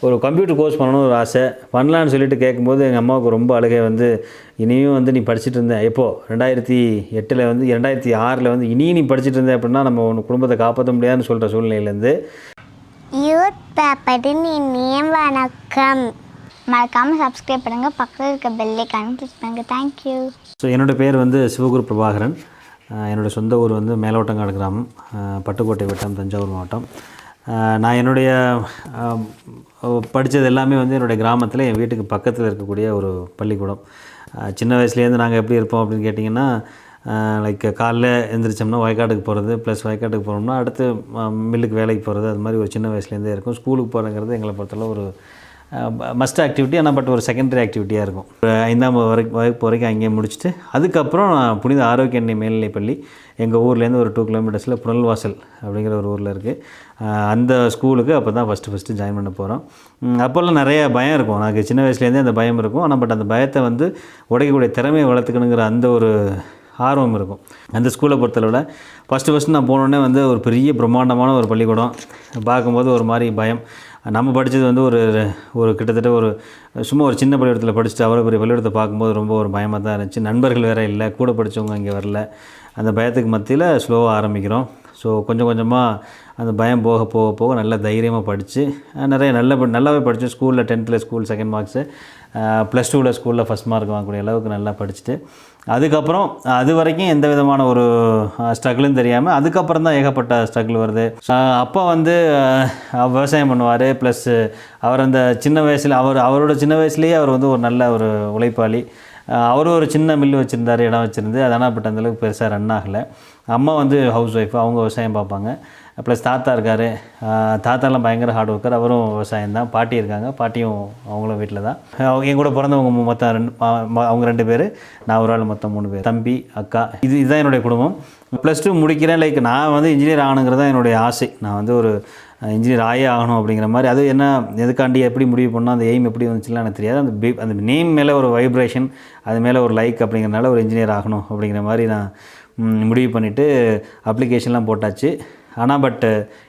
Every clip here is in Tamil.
ஒரு கம்ப்யூட்டர் கோர்ஸ் பண்ணணும்னு ஒரு ஆசை பண்ணலான்னு சொல்லிட்டு கேட்கும்போது எங்கள் அம்மாவுக்கு ரொம்ப அழுகை வந்து இனியும் வந்து நீ படிச்சுட்டு இருந்தேன் எப்போது 2008 வந்து 2006 வந்து இனியும் நீ படிச்சுட்டு இருந்தேன் அப்படின்னா நம்ம ஒன்று குடும்பத்தை காப்பாற்ற முடியாதுன்னு சொல்கிற சூழ்நிலையிலேருந்து யூத் பேப்பரின் இனிய வணக்கம். மறக்காமல் சப்ஸ்கிரைப் பண்ணுங்கள், பக்கத்தில் இருக்க பெல்லைக்கான கிளிக் பண்ணுங்கள். தேங்க்யூ. ஸோ என்னோடய பேர் வந்து சிவகுரு பிரபாகரன். என்னோடய சொந்த ஊர் வந்து மேலோட்டங்காடு கிராமம், பட்டுக்கோட்டை வட்டம், தஞ்சாவூர் மாவட்டம். நான் என்னுடைய படித்தது எல்லாமே வந்து என்னுடைய கிராமத்தில் என் வீட்டுக்கு பக்கத்தில் இருக்கக்கூடிய ஒரு பள்ளிக்கூடம். சின்ன வயசுலேருந்து நாங்கள் எப்படி இருப்போம் அப்படின்னு கேட்டிங்கன்னா, லைக் காலைல எழுந்திரிச்சோம்னா வயக்காட்டுக்கு போகிறது, ப்ளஸ் வயக்காட்டுக்கு போனோம்னா அடுத்து மில்லுக்கு வேலைக்கு போகிறது, அது மாதிரி ஒரு சின்ன வயசுலேருந்தே இருக்கும். ஸ்கூலுக்கு போகிறங்கிறது எங்களை பொறுத்தளவு ஒரு மஸ்ட் ஆக்டிவிட்டி, ஆனால் பட் ஒரு செகண்டரி ஆக்டிவிட்டியாக இருக்கும். 5ஆம் வகுப்பு வரைக்கும் அங்கேயே முடிச்சுட்டு அதுக்கப்புறம் புனித ஆரோக்கிய எண்ணெய் மேல்நிலைப்பள்ளி எங்கள் ஊர்லேருந்து ஒரு 2 கிலோமீட்டர்ஸில் புனல்வாசல் அப்படிங்கிற ஒரு ஊரில் இருக்குது. அந்த ஸ்கூலுக்கு அப்போ தான் ஃபஸ்ட்டு ஜாயின் பண்ண போகிறோம். அப்போல்லாம் நிறைய பயம் இருக்கும். எனக்கு சின்ன வயசுலேருந்தே அந்த பயம் இருக்கும். ஆனால் பட் அந்த பயத்தை வந்து உடைக்கக்கூடிய திறமையை வளர்த்துக்கணுங்கிற அந்த ஒரு ஆர்வம் இருக்கும். அந்த ஸ்கூலை பொறுத்தளவில் ஃபஸ்ட்டு நான் போனோடனே வந்து ஒரு பெரிய பிரம்மாண்டமான ஒரு பள்ளிக்கூடம். பார்க்கும்போது ஒரு மாதிரி பயம். நம்ம படித்தது வந்து ஒரு கிட்டத்தட்ட ஒரு சும்மா ஒரு சின்ன பள்ளிக்கூடத்தில் படிச்சுட்டு அவ்வளோ பெரிய பள்ளிக்கூடத்தை பார்க்கும்போது ரொம்ப ஒரு பயமாக தான் இருந்துச்சு. நண்பர்கள் வேறு இல்லை, கூட படித்தவங்க இங்கே வரல. அந்த பயத்துக்கு மத்தியில் ஸ்லோவாக ஆரம்பிக்கிறோம். ஸோ கொஞ்சம் கொஞ்சமாக அந்த பயம் போக போக போக நல்ல தைரியமாக படித்து நிறைய நல்லாவே படித்தோம். ஸ்கூலில் 10th ஸ்கூல் செகண்ட் மார்க்ஸு, +2 ஸ்கூலில் ஃபஸ்ட் மார்க் வாங்கக்கூடிய அளவுக்கு நல்லா படிச்சுட்டு அதுக்கப்புறம் அது வரைக்கும் எந்த விதமான ஒரு ஸ்ட்ரகிளும் தெரியாமல் அதுக்கப்புறம் தான் ஏகப்பட்ட ஸ்ட்ரகிள் வருது. அப்பா வந்து விவசாயம் பண்ணுவார், ப்ளஸ் அவர் அந்த சின்ன வயசில் அவரோட சின்ன வயசுலேயே அவர் வந்து ஒரு நல்ல ஒரு உழைப்பாளி. அவரும் ஒரு சின்ன மில்லு வச்சுருந்தார், இடம் வச்சுருந்து. அது ஆனால் பட் அந்தளவுக்கு பெருசாக ரன் ஆகலை. அம்மா வந்து ஹவுஸ் ஒய்ஃப், அவங்க விவசாயம் பார்ப்பாங்க. ப்ளஸ் தாத்தா இருக்கார். தாத்தாலாம் பயங்கர ஹார்ட் ஒர்க்கர், அவரும் விவசாயம் தான். பாட்டி இருக்காங்க, பாட்டியும் அவங்களும் வீட்டில் தான். என் கூட பிறந்தவங்க மொத்தம் அவங்க 2 பேர், நான் ஒரு ஆள், மொத்தம் 3 பேர், தம்பி, அக்கா. இதுதான் என்னுடைய குடும்பம். +2 முடிக்கிறேன். லைக் நான் வந்து இன்ஜினியர் ஆகணுங்கிறது தான் என்னுடைய ஆசை. நான் வந்து ஒரு இன்ஜினியர் ஆகே ஆகணும் அப்படிங்கிற மாதிரி. அது என்ன, எதுக்காண்டி எப்படி முடிவு பண்ணோம், அந்த எய்ம் எப்படி வந்துச்சுலாம் எனக்கு தெரியாது. அந்த நேம் மேலே ஒரு வைப்ரேஷன், அது மேலே ஒரு லைக் அப்படிங்கிறனால ஒரு இன்ஜினியர் ஆகணும் அப்படிங்கிற மாதிரி நான் முடிவு பண்ணிவிட்டு அப்ளிகேஷன்லாம் போட்டாச்சு. ஆனால் பட்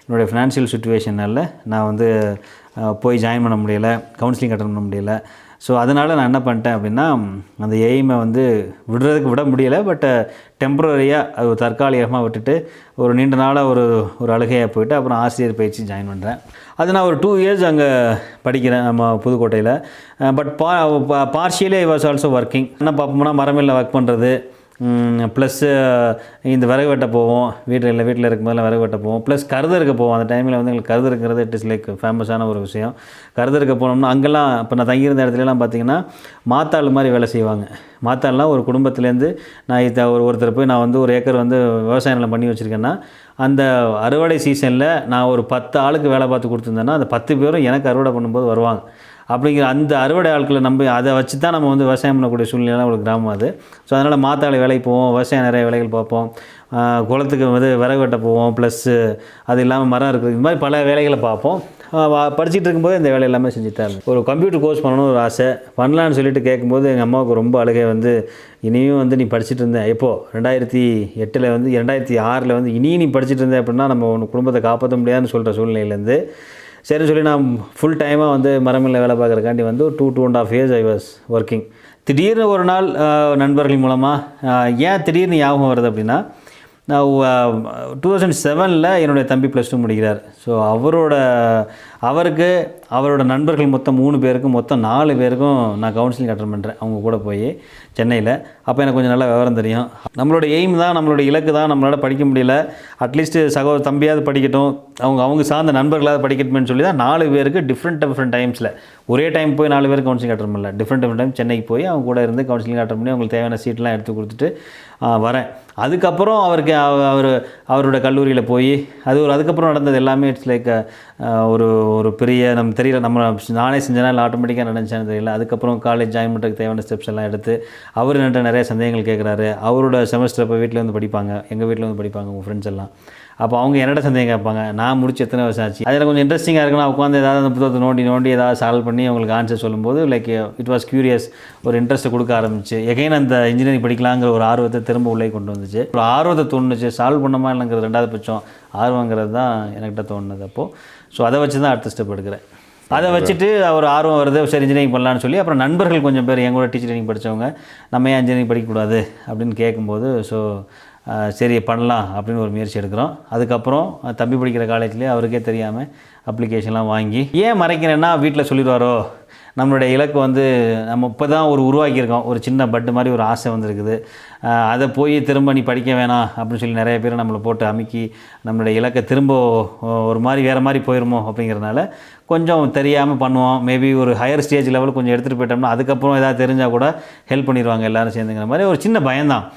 என்னுடைய ஃபினான்ஷியல் சுச்சுவேஷனால் நான் வந்து போய் ஜாயின் பண்ண முடியலை, கவுன்சிலிங் அட்டன் பண்ண முடியலை. ஸோ அதனால் நான் என்ன பண்ணிட்டேன் அப்படின்னா, அந்த எய்மை வந்து விட முடியலை. பட் டெம்ப்ரரியாக அது தற்காலிகமாக விட்டுட்டு ஒரு நீண்ட நாளாக ஒரு அழுகையாக போயிட்டு அப்புறம் ஆசிரியர் பயிற்சி ஜாயின் பண்ணுறேன். அது நான் ஒரு 2 இயர்ஸ் அங்கே படிக்கிறேன் நம்ம புதுக்கோட்டையில். But partially I was also working. என்ன பார்ப்போம்னா மரமில்ல ஒர்க் பண்ணுறது, ப்ளஸ்ஸு இந்த விறகு வெட்ட போவோம். வீட்டில் இருக்கும்போதெல்லாம் விறகு வெட்ட போவோம். ப்ளஸ் கருதறுக்க போவோம். அந்த டைமில் வந்து எங்களுக்கு கருதறுக்கிறது இட் இஸ் லைக் ஃபேமஸான ஒரு விஷயம். கருதறுக்க போனோம்னா அங்கெல்லாம் இப்போ நான் தங்கியிருந்த இடத்துலலாம் பார்த்திங்கன்னா மாத்தாள் மாதிரி வேலை செய்வாங்க. மாத்தாள்லாம் ஒரு குடும்பத்துலேருந்து நான் ஒருத்தர் போய் நான் வந்து ஒரு ஏக்கர் வந்து விவசாய நிலம் பண்ணி வச்சுருக்கேன்னா, அந்த அறுவடை சீசனில் நான் ஒரு 10 ஆளுக்கு வேலை பார்த்து கொடுத்துருந்தேன்னா அந்த 10 பேரும் எனக்கு அறுவடை பண்ணும்போது வருவாங்க. அப்படிங்கிற அந்த அறுவடை ஆட்களை நம்பி அதை வச்சு தான் நம்ம வந்து விவசாயம் பண்ணக்கூடிய சூழ்நிலைலாம் ஒரு கிராமம் அது. ஸோ அதனால் மாத்தாளை வேலைக்கு போவோம், விவசாயம் நிறைய வேலைகள் பார்ப்போம், குளத்துக்கு வந்து விறகு வெட்ட போவோம், ப்ளஸ்ஸு அது இல்லாமல் மரம் இருக்குது, இது மாதிரி பல வேலைகளை பார்ப்போம். படிச்சுட்டு இருக்கும்போது இந்த வேலை எல்லாமே செஞ்சுட்டு இருந்தேன். ஒரு கம்ப்யூட்டர் கோர்ஸ் பண்ணணும்னு ஒரு ஆசை பண்ணலான்னு சொல்லிட்டு கேட்கும்போது எங்கள் அம்மாவுக்கு ரொம்ப அழுகை வந்து இனியும் வந்து நீ படிச்சுட்டு இருந்தேன் எப்போது 2008 வந்து 2006 வந்து இனியும் நீ படிச்சுட்டு இருந்தேன் அப்படின்னா நம்ம ஒன்று குடும்பத்தை காப்பாற்ற முடியாதுன்னு சொல்கிற சூழ்நிலையிலேருந்து சரின்னு சொல்லி நான் ஃபுல் டைமாக வந்து மரமில்ல வேலை பார்க்குறக்காண்டி வந்து 2.5 years ஐ வாஸ் ஒர்க்கிங். திடீர்னு ஒரு நாள் நண்பர்கள் மூலமாக ஏன் திடீர்னு ஞாபகம் வருது அப்படின்னா, நான் 2007 என்னுடைய தம்பி +2 முடிக்கிறார். ஸோ அவரோட நண்பர்கள் மொத்தம் 3 பேருக்கும் மொத்தம் 4 பேருக்கும் நான் கவுன்சிலிங் அட்டன் பண்ணுறேன் அவங்க கூட போய் சென்னையில். அப்போ எனக்கு கொஞ்சம் நல்லா விவரம் தெரியும். நம்மளோட எய்ம் தான், நம்மளோட இலக்கு தான், நம்மளால் படிக்க முடியல, அட்லீஸ்ட்டு தம்பியாவது படிக்கட்டும், அவங்க சார்ந்த நண்பர்களாவது படிக்கட்டும்னு சொல்லி தான் 4 பேருக்கு டிஃப்ரெண்ட் டைம்ஸில் ஒரே டைம் போய் 4 பேருக்கு கவுன்சிலிங் அட்டன் பண்ணல. டிஃப்ரெண்ட் டைம் சென்னைக்கு போய் அவங்க கூட இருந்து கவுன்சிலிங் அட்டன் பண்ணி அவங்களுக்கு தேவையான சீட்லாம் எடுத்து கொடுத்துட்டு வரேன். அதுக்கப்புறம் அவரோட கல்லூரியில் போய் அதுக்கப்புறம் நடந்தது எல்லாமே இட்ஸ் லைக் ஒரு பெரிய நம்ம தெரியல, நம்ம நானே செஞ்சேன்னா இல்லை ஆட்டோமேட்டிக்காக நடந்துச்சான்னு தெரியல. அதுக்கப்புறம் காலேஜ் ஜாயின் பண்ணுறதுக்கு தேவையான ஸ்டெப்ஸ் எல்லாம் எடுத்து அவர் என்கிட்ட நிறைய சந்தேகங்கள் கேட்குறாரு. அவரோட செமஸ்டர் இப்போ வீட்டில் வந்து படிப்பாங்க, எங்கள் வீட்டில் வந்து படிப்பாங்க உங்கள் ஃப்ரெண்ட்ஸ் எல்லாம். அப்போ அவங்க என்னோட சந்தேகம் கேட்பாங்க, நான் முடிச்சு எத்தனை வருஷம் ஆச்சு. அதில் கொஞ்சம் இன்ட்ரெஸ்டிங்காக இருக்குன்னா உட்காந்து ஏதாவது அந்த புத்தகத்தை நோண்டி ஏதாவது சால்வ் பண்ணி அவங்களுக்கு ஆன்சர் சொல்லும்போது லைக் இட் வாஸ் க்யூரியஸ், ஒரு இன்ட்ரெஸ்ட்டை கொடுக்க ஆரம்பிச்சு. எகைன் அந்த இன்ஜினியரிங் படிக்கலாங்கிற ஒரு ஆர்வத்தை திரும்ப உள்ளே கொண்டு வந்துச்சு. ஒரு ஆர்வத்தை தோணுச்சு, சால்வ் பண்ணமா இல்லைங்கிறது 2வது பட்சம், ஆர்வங்கிறது தான் என்கிட்ட தோணுது அப்போது. ஸோ அதை வச்சு தான் அடுத்த ஸ்டெப் எடுக்கிறேன். அதை வச்சுட்டு ஒரு ஆர்வம் வருது, சரி இன்ஜினியரிங் பண்ணலான்னு சொல்லி அப்புறம் நண்பர்கள் கொஞ்சம் பேர் என் கூட டீச்சர் ட்ரைனிங் படித்தவங்க நம்ம ஏன் இன்ஜினியரிங் படிக்கக்கூடாது அப்படின்னு கேட்கும்போது ஸோ சரி பண்ணலாம் அப்படின்னு ஒரு முயற்சி எடுக்கிறோம். அதுக்கப்புறம் தம்பி படிக்கிற காலேஜ்லேயே அவருக்கே தெரியாமல் அப்ளிகேஷன்லாம் வாங்கி ஏன் மறைக்கிறேன்னா வீட்டில் சொல்லிடுவாரோ நம்மளுடைய இலக்கு வந்து நம்ம இப்போ தான் உருவாக்கியிருக்கோம், ஒரு சின்ன பட்டு மாதிரி ஒரு ஆசை வந்திருக்குது, அதை போய் திரும்ப நீ படிக்க வேணாம் அப்படின்னு சொல்லி நிறைய பேர் நம்மளை போட்டு அமுக்கி நம்மளுடைய இலக்கை திரும்ப ஒரு மாதிரி வேறு மாதிரி போயிடுமோ அப்படிங்கிறதுனால கொஞ்சம் தெரியாமல் பண்ணுவோம். மேபி ஒரு ஹையர் ஸ்டேஜ் லெவல் கொஞ்சம் எடுத்துகிட்டு போயிட்டோம்னா அதுக்கப்புறம் எதாவது தெரிஞ்சால் கூட ஹெல்ப் பண்ணிடுவாங்க எல்லோரும் சேர்ந்துங்கிற மாதிரி ஒரு சின்ன பயம்தான்.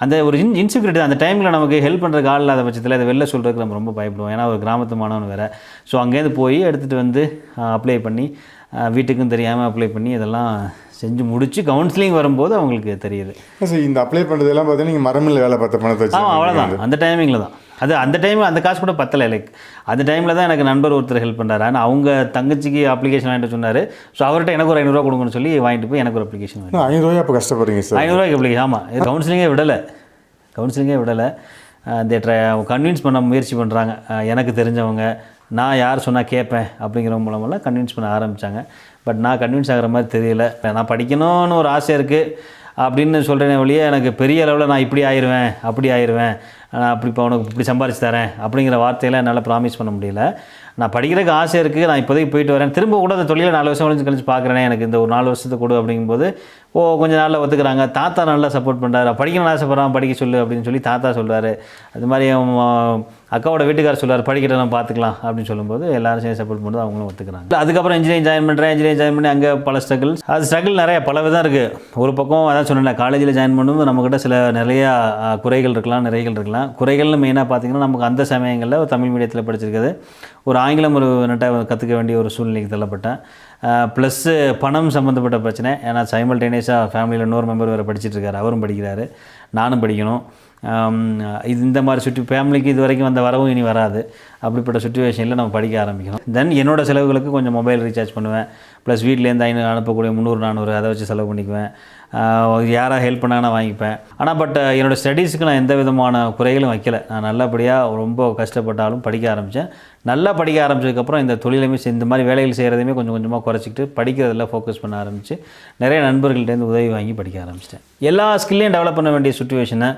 அந்த ஒரு இன்செக்யூரிட்டி அந்த டைமில் நமக்கு ஹெல்ப் பண்ணுறதுக்கு ஆள் இல்லாத பட்சத்தில் அதை வெளில சொல்கிறதுக்கு நம்ம ரொம்ப பயப்படுவோம். ஏன்னா ஒரு கிராமத்து மாணவன் வேறு. ஸோ அங்கேருந்து போய் எடுத்துகிட்டு வந்து அப்ளை பண்ணி வீட்டுக்கும் தெரியாமல் அப்ளை பண்ணி இதெல்லாம் செஞ்சு முடித்து கவுன்சிலிங் வரும்போது அவங்களுக்கு தெரியுது. சார் இந்த அப்ளை பண்ணுறதெல்லாம் பார்த்தீங்கன்னா நீங்கள் மரமில் வேலை பார்த்த பணத்தை வச்சு அவ்வளோதான். அந்த டைமிங்கில் தான் அந்த டைமில் அந்த காசு கூட பத்தலை. லைக் அந்த டைமில் தான் எனக்கு நண்பர் ஒருத்தர் ஹெல்ப் பண்ணுறாரு. ஆனால் அவங்க தங்கச்சிக்கு அப்ளிகேஷன் வாங்கிட்டு சொன்னார். ஸோ அவர்கிட்ட எனக்கு ஒரு 500 கொடுங்கன்னு சொல்லி வாங்கிட்டு போய் எனக்கு ஒரு அப்ளிகேஷன் வாங்கி 500 அப்போ கஷ்டப்படுறீங்க சார். 500 அப்ளிகேஷன். ஆமாம், கவுன்சிலிங்கே விடலை. கன்வின்ஸ் பண்ண முயற்சி பண்ணுறாங்க எனக்கு தெரிஞ்சவங்க. நான் யார் சொன்னால் கேட்பேன் அப்படிங்கிற மூலமெல்லாம் கன்வின்ஸ் பண்ண ஆரம்பித்தாங்க. பட் நான் கன்வின்ஸ் ஆகிற மாதிரி தெரியல. நான் படிக்கணும்னு ஒரு ஆசை இருக்குது அப்படின்னு சொல்கிறேனே ஒழிய எனக்கு பெரிய அளவில் நான் இப்படி ஆயிடுவேன் அப்படி ஆயிடுவேன் நான் அப்படி இப்போ உனக்கு இப்படி சம்பாரிச்சு தரேன் அப்படிங்கிற வார்த்தையெல்லாம் என்னால் ப்ராமிஸ் பண்ண முடியல. நான் படிக்கிறதுக்கு ஆசை இருக்குது, நான் இப்போதைக்கு போயிட்டு வரேன், திரும்ப கூட அந்த தொழிலை 4 வருஷம் கழிச்சு பார்க்குறேன், எனக்கு இந்த ஒரு 4 வருஷத்துக்கு கொடு அப்படிங்கும்போது கொஞ்சம் நாளில் ஒத்துக்கிறாங்க. தாத்தா நல்லா சப்போர்ட் பண்ணுறாரு. படிக்கணும்னு ஆசைப்படுறான், படிக்க சொல்லு அப்படின்னு சொல்லி தாத்தா சொல்கிறாரு. அது மாதிரி அக்காவோட வீட்டுக்காரர் சொல்கிறார் படிக்கிறதெல்லாம் பார்த்துக்கலாம் அப்படின்னு சொல்லும்போது எல்லாரும் சேர்ந்து சப்போர்ட் பண்ணுறது அவங்களும் ஒத்துக்கிறாங்க. அதுக்கப்புறம் இன்ஜினியரிங் ஜாயின் பண்ணி அங்கே பல ஸ்ட்ரகிள்ஸ். அது ஸ்ட்ரகிள் நிறைய பல விதம் இருக்குது. ஒரு பக்கம் அதான் சொன்னேன், காலேஜில் ஜாயின் பண்ணும்போது நம்மக்கிட்ட சில நிறையா குறைகள் இருக்கலாம், நிறைகள் இருக்கலாம். குறைகள்னு மெயினாக பார்த்திங்கன்னா நமக்கு அந்த சமயங்களில் ஒரு தமிழ் மீடியத்தில் படிச்சிருக்கிறது, ஒரு ஆங்கிலம் ஒரு நட்டாக கற்றுக்க வேண்டிய ஒரு சூழ்நிலைக்கு தள்ளப்பட்டேன். ப்ளஸ்ஸு பணம் சம்மந்தப்பட்ட பிரச்சனை. ஏன்னா சைமல்டேனியஸாக ஃபேமிலியில் இன்னொரு மெம்பர் வேறு படிச்சுட்ருக்காரு, அவரும் படிக்கிறாரு, நானும் படிக்கணும். இந்த மாதிரி ஃபேமிலிக்கு இது வரைக்கும் வந்த வரவும் இனி வராது. அப்படிப்பட்ட சுச்சுவேஷனில் நம்ம படிக்க ஆரம்பிக்கணும். தென் என்னோடய செலவுகளுக்கு கொஞ்சம் மொபைல் ரீசார்ஜ் பண்ணுவேன். ப்ளஸ் வீட்டிலேருந்து அனுப்பக்கூடிய 300-400 அதை வச்சு செலவு பண்ணிக்குவேன். யாராவது ஹெல்ப் பண்ணாங்கன்னா வாங்கிப்பேன். ஆனால் என்னோடய ஸ்டடீஸுக்கு நான் எந்த விதமான குறைகளும் வைக்கலை. நான் நல்லபடியாக ரொம்ப கஷ்டப்பட்டாலும் படிக்க ஆரம்பித்தேன். நல்லா படிக்க ஆரம்பிச்சதுக்கப்புறம் இந்த தொழிலுமே இந்த மாதிரி வேலைகள் செய்கிறதையுமே கொஞ்சம் கொஞ்சமாக குறைச்சிக்கிட்டு படிக்கிறதில் ஃபோக்கஸ் பண்ண ஆரம்பித்து நிறைய நண்பர்கள்ட்டேருந்து உதவி வாங்கி படிக்க ஆரம்பிச்சிட்டேன். எல்லா ஸ்கில்லையும் டெவலப் பண்ண வேண்டிய சுச்சுவேஷனை.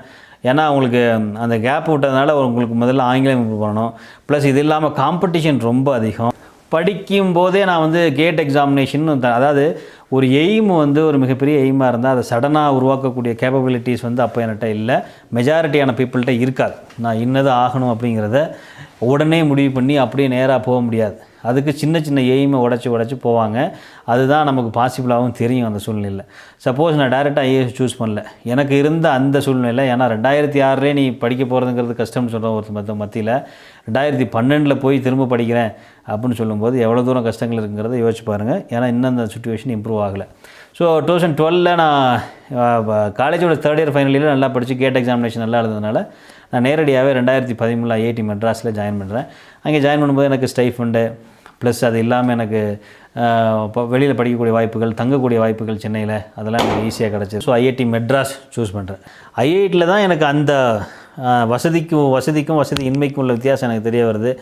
ஏன்னா உங்களுக்கு அந்த கேப் விட்டதுனால உங்களுக்கு முதல்ல ஆங்கிலம் இம்ப்ரூவ் பண்ணணும். ப்ளஸ் இது இல்லாமல் காம்படிஷன் ரொம்ப அதிகம். படிக்கும் போதே நான் கேட் எக்ஸாமினேஷன், அதாவது ஒரு எய்ம் ஒரு மிகப்பெரிய எய்மாக இருந்தால் அதை சடனாக உருவாக்கக்கூடிய கேப்பபிலிட்டிஸ் அப்போ என்கிட்ட இல்லை. மெஜாரிட்டியான பீப்புள்கிட்ட இருக்காது. நான் இன்னது ஆகணும் அப்படிங்கிறத உடனே முடிவு பண்ணி அப்படியே நேராக போக முடியாது. அதுக்கு சின்ன சின்ன எய்மை உடச்சி போவாங்க. அதுதான் நமக்கு பாசிபிளாகவும் தெரியும் அந்த சூழ்நிலையில். சப்போஸ் நான் டைரெக்டாக ஐஏஎஸ் சூஸ் பண்ணல, எனக்கு இருந்த அந்த சூழ்நிலை. ஏன்னா 2006 நீ படிக்க போகிறதுங்கிறது கஷ்டம்னு சொல்கிறோம் ஒரு மத்தியில். 2012 போய் திரும்ப படிக்கிறேன் அப்படின்னு சொல்லும்போது எவ்வளோ தூரம் கஷ்டங்கள் இருக்குங்கிறத யோசிச்சு பாருங்கள். ஏன்னா இன்னும் அந்த சுச்சுவேஷன் இம்ப்ரூவ் ஆகலை. ஸோ 2012 நான் காலேஜோட 3rd இயர் ஃபைனல் இயரில் நல்லா படித்து கேட் எக்ஸாமினேஷன் நல்லா இருந்ததுனால நான் நேரடியாகவே 2013 ஐஐடி மெட்ராஸில் ஜாயின் பண்ணுறேன். அங்கே ஜாயின் பண்ணும்போது எனக்கு ஸ்டைஃபண்டு ப்ளஸ் அது இல்லாமல் எனக்கு வெளியில் படிக்கக்கூடிய வாய்ப்புகள், தங்கக்கூடிய வாய்ப்புகள் சென்னையில், அதெல்லாம் எனக்கு ஈஸியாக கிடச்சிது. ஸோ ஐஐடி மெட்ராஸ் சூஸ் பண்ணுறேன். ஐஐடியில் தான் எனக்கு அந்த வசதிக்கும் வசதி இன்மைக்கும் உள்ள வித்தியாசம் எனக்கு தெரிய வருது.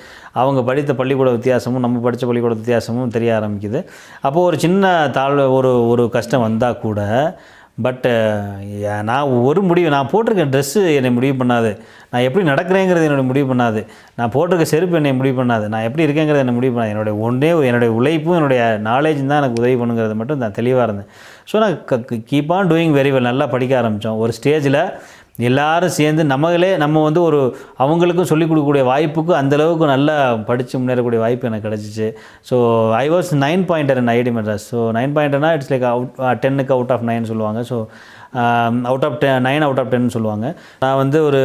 அவங்க படித்த பள்ளிக்கூட வித்தியாசமும் நம்ம படித்த பள்ளிக்கூட வித்தியாசமும் தெரிய ஆரம்பிக்குது. அப்போது ஒரு சின்ன ஒரு கஷ்டம் வந்தால் கூட நான் நான் போட்டிருக்க ட்ரெஸ்ஸு என்னை முடிவு பண்ணாது, நான் எப்படி நடக்கிறேங்கிறது என்னோட முடிவு பண்ணாது, நான் போட்டிருக்க செருப்பு என்னை முடிவு பண்ணாது, நான் எப்படி இருக்கேங்கிறது என்னை முடிவு பண்ணாது. என்னுடைய உழைப்பும் என்னுடைய நாலேஜும் தான் எனக்கு உதவி பண்ணுங்கிறது மட்டும் நான் தெளிவாக இருந்தேன். ஸோ நான் keep on doing very well. நல்லா படிக்க ஆரம்பித்தோம். ஒரு ஸ்டேஜில் எல்லோரும் சேர்ந்து நம்ம அவங்களுக்கும் சொல்லிக் கொடுக்கக்கூடிய வாய்ப்புக்கு அந்தளவுக்கு நல்லா படித்து முன்னேறக்கூடிய வாய்ப்பு எனக்கு கிடச்சிச்சு. So I was 9 pointer in IIT Madras. So 9 பாயிண்டர்னா இட்ஸ் லைக் 10க்கு அவுட் ஆஃப் 9 சொல்லுவாங்க. So out of 9 out of 10 சொல்லுவாங்க. நான் ஒரு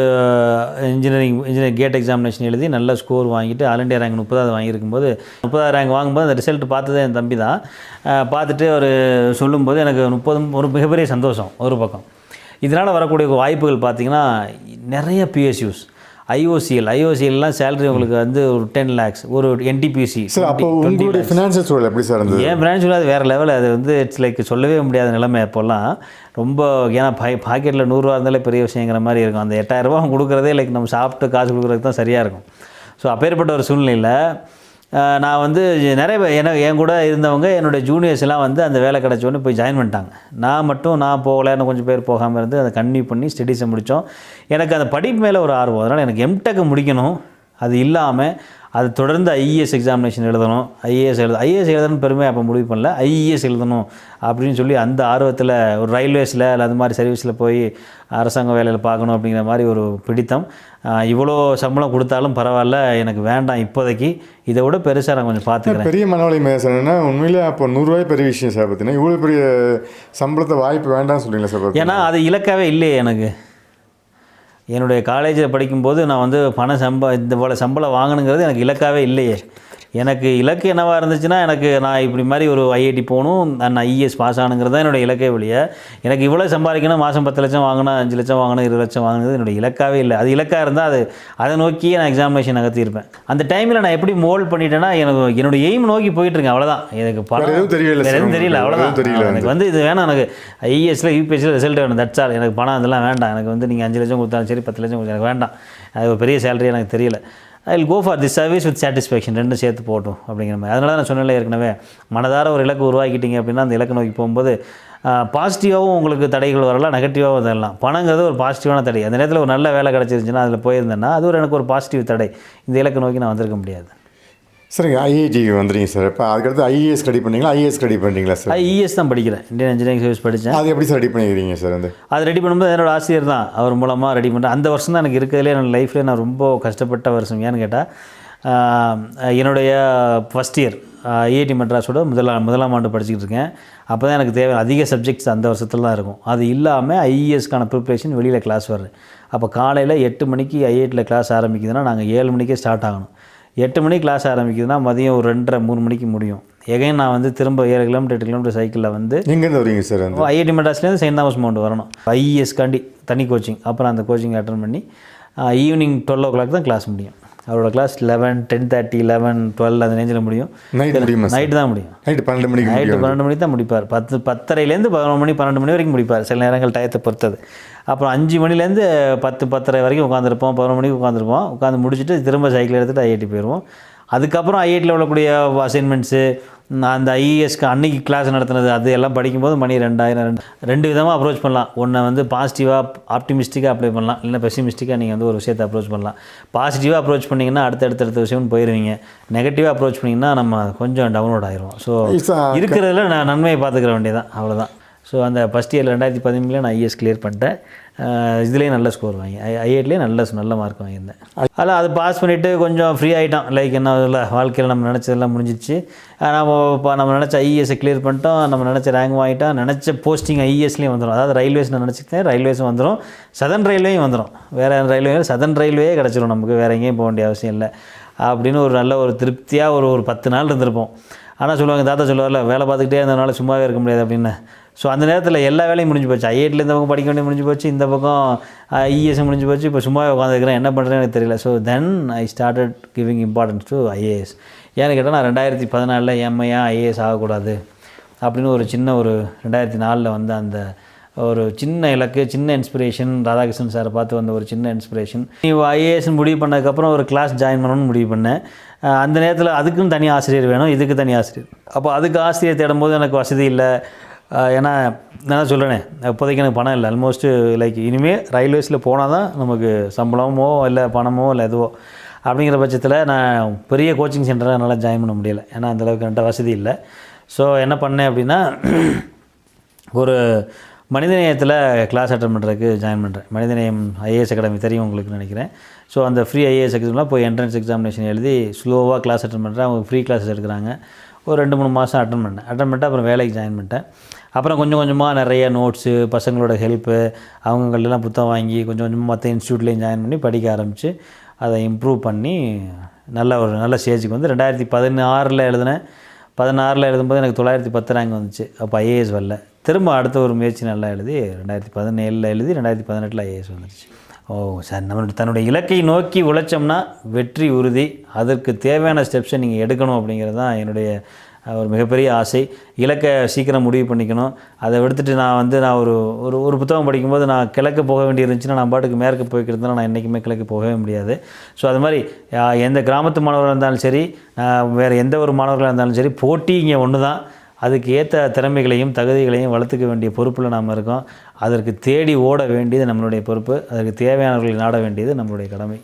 இன்ஜினியரிங் கேட் எக்ஸாமினேஷன் எழுதி நல்ல ஸ்கோர் வாங்கிட்டு ஆல் இண்டியா ரேங்க் 30வது வாங்கியிருக்கும்போது 30வது ரேங்க் வாங்கும்போது அந்த ரிசல்ட் பார்த்ததே என் தம்பி தான். பார்த்துட்டு சொல்லும்போது எனக்கு ஒரு மிகப்பெரிய சந்தோஷம். ஒரு பக்கம் இதனால் வரக்கூடிய வாய்ப்புகள் பார்த்திங்கன்னா நிறைய பிஎஸ்யூஸ், ஐஓசிஎல்லாம் சேலரி உங்களுக்கு ஒரு 10 lakhs, ஒரு என்டிபிசி. அப்போ உங்களுடைய ஃபினான்ஷியல் சூழல் எப்படி சார் இருந்தது? ஏன் ஃபினான்ஷியல் அது வேறு லெவல். அது இட்ஸ் லைக் சொல்லவே முடியாத நிலைமை அப்போல்லாம். ரொம்ப ஏன்னா பாக்கெட்டில் 100 ரூபா இருந்தாலே பெரிய விஷயங்கிற மாதிரி இருக்கும். அந்த 8000 ரூபா கொடுக்குறதே லைக் நம்ம சாப்பிட்டு காசு கொடுக்குறதுக்கு தான் சரியாக இருக்கும். ஸோ அப்பேற்பட்ட ஒரு சூழ்நிலையில் நான் வந்து நிறைய பேர் என் கூட இருந்தவங்க என்னுடைய ஜூனியர்ஸ் எல்லாம் வந்து அந்த வேலை கிடச்சோன்னு போய் ஜாயின் பண்ணிட்டாங்க. நான் போகலை, இன்னும் கொஞ்சம் பேர் போகாமல் இருந்து அதை கன்டினியூ பண்ணி ஸ்டடீஸை முடித்தோம். எனக்கு அந்த படிப்பு மேலே ஒரு ஆர்வம், அதனால் எனக்கு எம்டெக் முடிக்கணும். அது இல்லாமல் அது தொடர்ந்து ஐஏஎஸ் எக்ஸாமினேஷன் எழுதணும். ஐஏஎஸ் எழுதணும் பெருமை அப்போ முடிவு பண்ணல, ஐஏஎஸ் எழுதணும் அப்படின்னு சொல்லி அந்த ஆர்வத்தில் ஒரு ரயில்வேஸில் இல்லை அது மாதிரி சர்வீஸில் போய் அரசாங்க வேலையில் பார்க்கணும் அப்படிங்கிற மாதிரி ஒரு பிடித்தம். இவ்வளோ சம்பளம் கொடுத்தாலும் பரவாயில்ல, எனக்கு வேண்டாம் இப்போதைக்கு, இதை விட பெருசாக நான் கொஞ்சம் பார்த்துக்கிறேன். பெரிய மனவழி மேசனா உண்மையிலே அப்போ 100 ரூபாய் பெரிய விஷயம் சார். பார்த்தீங்கன்னா இவ்வளோ பெரிய சம்பளத்தை வாய்ப்பு வேண்டாம்னு சொல்கிறீங்களா சார்? ஏன்னா அது இலக்காவே இல்லையே எனக்கு. என்னுடைய காலேஜில் படிக்கும்போது நான் வந்து இந்த போல் சம்பளம் வாங்கணுங்கிறது எனக்கு இலக்காவே இல்லையே. எனக்கு இலக்கு என்னவாக இருந்துச்சுன்னா, நான் இப்படி மாதிரி ஒரு ஐஐடி போகணும், நான் ஐஏஎஸ் பாஸ் ஆகணுங்கிறது தான் என்னோடய இலக்கே வெளியே. எனக்கு இவ்வளோ சம்பாதிக்கணும், மாதம் 10 லட்சம் வாங்கணும், 5 லட்சம் வாங்கணும், 20 லட்சம் வாங்கினது என்னோடய இலக்காவே இல்லை. அது இலக்காக இருந்தால் அதை நோக்கியே நான் எக்ஸாமினேஷன் நகர்த்தியிருப்பேன். அந்த டைமில் நான் எப்படி மோல்ட் பண்ணிட்டேன்னா, என்னோட எய்ம் நோக்கி போயிட்டுருக்கேன், அவ்வளோதான். எனக்கு பணம் எதுவும் தெரியல, அவ்வளோதான். எனக்கு வந்து இது வேணாம், எனக்கு ஐஏஎஸில் யூபிஎஸ்சியில் ரிசல்ட் வேணும், தட்ஸ் ஆல். எனக்கு பணம் அதெல்லாம் வேண்டாம். எனக்கு வந்து நீங்கள் 5 லட்சம் கொடுத்தாலும் சரி, 10 லட்சம் கொடுத்தா எனக்கு வேண்டாம். அது ஒரு பெரிய சேலரி எனக்கு தெரியல. I will go for this service with satisfaction, ரெண்டும் சேர்த்து போட்டும் அப்படிங்கிற மாதிரி. அதனால நான் சொன்னேன் ஏற்கனவே, மனதார ஒரு இலக்கு உருவாக்கிட்டீங்க அப்படின்னா அந்த இலக்கு நோக்கி போகும்போது பாசிட்டிவாகவும் உங்களுக்கு தடைகள் வரலாம், நெகட்டிவாகவும் வரலாம். பணங்கிறது ஒரு பாசிட்டிவான தடை. அந்த நேரத்தில் ஒரு நல்ல வேலை கிடச்சிருந்துச்சுன்னா அதில் போயிருந்தேன்னா அது எனக்கு ஒரு பாசிட்டிவ் தடை. இந்த இலக்கு நோக்கி நான் வந்திருக்க முடியாது. சரிங்க, ஐஐடி வந்துறீங்க சார். இப்போ அதுக்கடுத்து ஐஏஎஸ் ஸ்டடி பண்ணீங்களா, ஐஏஎஸ் ஸ்டடி பண்ணுறீங்களா சார்? ஐஏஎஸ் தான் படிக்கிறேன், இந்தியன் இன்ஜினியரிங் சர்வீஸ் படித்தேன். அது எப்படி சார் ரெடி பண்ணிக்கிறீங்க சார்? அது ரெடி பண்ணும்போது என்னோட ஆசிரியர் தான், அவர் மூலமாக ரெடி பண்ணுறேன். அந்த வருஷம் தான் எனக்கு இருக்கிறதுலே என்னோடய லைஃப்லேயே நான் ரொம்ப கஷ்டப்பட்ட வருஷம். ஏன்னு கேட்டால், என்னுடைய ஃபஸ்ட் இயர் ஐஐடி மெட்ராஸோட முதலாம் ஆண்டு படிச்சுக்கிட்டு இருக்கேன். அப்போ தான் எனக்கு தேவை அதிக சப்ஜெக்ட்ஸ் அந்த வருஷத்தில் தான் இருக்கும். அது இல்லாமல் ஐஏஎஸ்க்கான ப்ரிப்ரேஷன் வெளியில் கிளாஸ் வருது. அப்போ காலையில் 8 மணிக்கு ஐஐடியில் கிளாஸ் ஆரம்பிக்குதுன்னா நாங்கள் 7 மணிக்கே ஸ்டார்ட் ஆகணும். 8 மணிக்கு கிளாஸ் ஆரம்பிக்குதுன்னா மதியம் ஒரு 2:30 3 மணிக்கு முடியும். எகைன் நான் வந்து திரும்ப 7 கிலோமீட்டர் 8 கிலோமீட்டர் சைக்கிளில் வந்து எங்கேருந்து வருவீங்க சார்? ஐஐடி மெட்ராஸ்லேருந்து செயின்ட் தாமஸ் மவுண்ட் வரணும். ஐஏஎஸ்காண்டி தனி கோச்சிங். அப்புறம் அந்த கோச்சிங் அட்டன் பண்ணி ஈவினிங் 12 o'clock தான் கிளாஸ் முடியும். அவரோட கிளாஸ் 11, 10:30, 11, 12 அந்த ரேஞ்சில் முடியும். நைட்டு தான் முடியும். நைட்டு 12 மணிக்கு தான் முடிப்பார். 10:30லேருந்து 11 மணி 12 மணி வரைக்கும் முடிப்பார். சில நேரங்கள் டயத்தை பொறுத்தது. அப்புறம் 5 மணிலேருந்து 10, 10:30 வரைக்கும் உட்காந்துருப்போம். 11 மணிக்கு உட்காந்து முடிச்சுட்டு திரும்ப சைக்கிள் எடுத்துகிட்டு ஐஐடி போயிடுவோம். அதுக்கப்புறம் ஐஐடியில் உள்ளக்கூடிய அசைன்மெண்ட்ஸு, அந்த ஐஏஎஸ்க்கு அன்றைக்கி கிளாஸ் நடத்துனது அது எல்லாம் படிக்கும்போது மணி 2000. 2 விதமாக அப்ரோச் பண்ணலாம். ஒன்று வந்து பாசிட்டிவாக ஆப்டிமிஸ்டிக்காக அப்ளை பண்ணலாம், இல்லைன்னா பெசிமிஸ்டிக்காக நீங்கள் வந்து ஒரு விஷயத்தை அப்ரோச் பண்ணலாம். பாசிட்டிவாக அப்ரோச் பண்ணிங்கன்னா அடுத்த விஷயம் போயிடுவீங்க. நெகட்டிவாக அப்ரோச் பண்ணிங்கன்னா நம்ம கொஞ்சம் டவுன்லோட் ஆகிரும். ஸோ இருக்கிறதுல நான் நன்மையை பார்த்துக்கிற வேண்டியதான், அவ்வளோதான். ஸோ அந்த ஃபஸ்ட் இயர் 2013 நான் ஐஏஎஸ் கிளியர் பண்ணிட்டேன். இதுலேயே நல்ல ஸ்கோர் வாங்கி ஐஐடிலேயே நல்ல மார்க் வாங்கியிருந்தேன். அதில் அது பாஸ் பண்ணிவிட்டு கொஞ்சம் ஃப்ரீ ஆகிட்டோம். லைக் என்ன இல்லை, வாழ்க்கையில் நம்ம நினச்சதெல்லாம் முடிஞ்சிச்சு. நம்ம நினச்ச ஐஏஎஸை கிளியர் பண்ணிட்டோம், நம்ம நினச்ச ரேங்க் வாங்கிட்டோம், நினச்ச போஸ்டிங் ஐஏஎஸ்லேயும் வந்துடும். அதாவது ரயில்வேஸ் நான் நினச்சிக்கிட்டேன், ரயில்வேஸும் வந்துடும், சதர்ன் ரயில்வேயும் வந்துடும். வேறு ரயில்வே சதர்ன் ரயில்வே கிடச்சிரும் நமக்கு, வேறு எங்கேயும் போக வேண்டிய அவசியம் இல்லை அப்படின்னு ஒரு நல்ல ஒரு திருப்தியாக ஒரு 10 நாள் இருந்திருப்போம். ஆனால் சொல்லுவாங்க, தாத்தா சொல்லுவார்ல, வேலை பார்த்துக்கிட்டே இருந்ததுனால சும்மாவே இருக்க முடியாது அப்படின்னு. ஸோ அந்த நேரத்தில் எல்லா வேலையும் முடிஞ்சு போச்சு. ஐஐடியில் இந்த பக்கம் படிக்க வேண்டிய முடிஞ்சு போச்சு, இந்த பக்கம் ஐஏஎஸ் முடிஞ்சு போச்சு. இப்போ சும்மாவே உட்காந்துருக்கிறேன், என்ன பண்ணுறேன்னு எனக்கு தெரியல. So then I started giving importance to IAS. ஏன்னு கேட்டால் நான் 2014 எம்ஐயா ஐஏஎஸ் ஆகக்கூடாது அப்படின்னு ஒரு 2004 வந்து அந்த ஒரு சின்ன இலக்கு, சின்ன இன்ஸ்பிரேஷன், ராதாகிருஷ்ணன் சாரை பார்த்து வந்த ஒரு சின்ன இன்ஸ்பிரேஷன். ஐஏஎஸ் முடிவு பண்ணதுக்கப்புறம் ஒரு கிளாஸ் ஜாயின் பண்ணணும்னு முடிவு பண்ணேன். அந்த நேரத்தில் அதுக்குன்னு தனி ஆசிரியர் வேணும், இதுக்கு தனி ஆசிரியர். அப்போ அதுக்கு ஆசிரியர் தேடும்போது எனக்கு வசதி இல்லை. ஏன்னா நான் சொல்கிறேனே, இப்போதைக்கு எனக்கு பணம் இல்லை. ஆல்மோஸ்ட்டு லைக் இனிமேல் ரயில்வேஸில் போனால் தான் நமக்கு சம்பளமோ இல்லை பணமோ இல்லை எதுவோ அப்படிங்கிற பட்சத்தில் நான் பெரிய கோச்சிங் சென்டராக என்னால் ஜாயின் பண்ண முடியலை. ஏன்னா அந்தளவுக்கு என்கிட்ட வசதி இல்லை. ஸோ என்ன பண்ணேன் அப்படின்னா, ஒரு மனிதநேயத்தில் கிளாஸ் அட்டன் பண்ணுறதுக்கு ஜாயின் பண்ணுறேன். மனிதநேயம் ஐஏஎஸ் அகாடமி தெரியும் உங்களுக்கு நினைக்கிறேன். ஸோ அந்த ஃப்ரீ ஐஏஎஸ் எக்ஸாம்லாம் போய் என்ட்ரன்ஸ் எக்ஸாமினேஷன் எழுதி ஸ்லோவாக கிளாஸ் அட்டன் பண்ணுறேன். அவங்க ஃப்ரீ கிளாஸஸ் எடுக்கிறாங்க. ஒரு 2-3 மாதம் அட்டன் பண்ணிட்டு அப்புறம் வேலைக்கு ஜாயின் பண்ணிட்டேன். அப்புறம் கொஞ்சம் கொஞ்சமாக நிறைய நோட்ஸு, பசங்களோட ஹெல்ப்பு, அவங்கள்டெல்லாம் புத்தகம் வாங்கி கொஞ்சம் கொஞ்சமாக மற்ற இன்ஸ்டியூட்லேயும் ஜாயின் பண்ணி படிக்க ஆரம்பித்து அதை இம்ப்ரூவ் பண்ணி நல்ல ஸ்டேஜுக்கு வந்து 2016 எழுதினேன். 16 எழுதும்போது எனக்கு 910 ரேங்க் வந்துச்சு. அப்போ ஐஏஎஸ் வரல. திரும்ப அடுத்த ஒரு முயற்சி நல்லா எழுதி 2017 எழுதி 2018 ஐஏஎஸ் வந்துடுச்சு. சார், தன்னுடைய இலக்கை நோக்கி உழைச்சோம்னா வெற்றி உறுதி. அதற்கு தேவையான ஸ்டெப்ஸை நீங்கள் எடுக்கணும் அப்படிங்கிறது தான் என்னுடைய ஒரு மிகப்பெரிய ஆசை. இலக்கை சீக்கிரம் முடிவு பண்ணிக்கணும். அதை விடுத்துட்டு நான் ஒரு புத்தகம் படிக்கும்போது நான் கிழக்கு போக வேண்டி இருந்துச்சுன்னா நான் பாட்டுக்கு மேற்கு போய்க்கிறதுனால நான் என்றைக்குமே கிழக்கு போகவே முடியாது. ஸோ அது மாதிரி எந்த கிராமத்து மாணவர்களாக இருந்தாலும் சரி, வேறு எந்த ஒரு மாணவர்களாக இருந்தாலும் சரி, போட்டி இங்கே ஒன்று தான். அதுக்கு ஏற்ற திறமைகளையும் தகுதிகளையும் வளர்த்துக்க வேண்டிய பொறுப்பில் நாம் இருக்கோம். அதற்கு தேடி ஓட வேண்டியது நம்மளுடைய பொறுப்பு. அதற்கு தேவையானவர்களை நாட வேண்டியது நம்மளுடைய கடமை.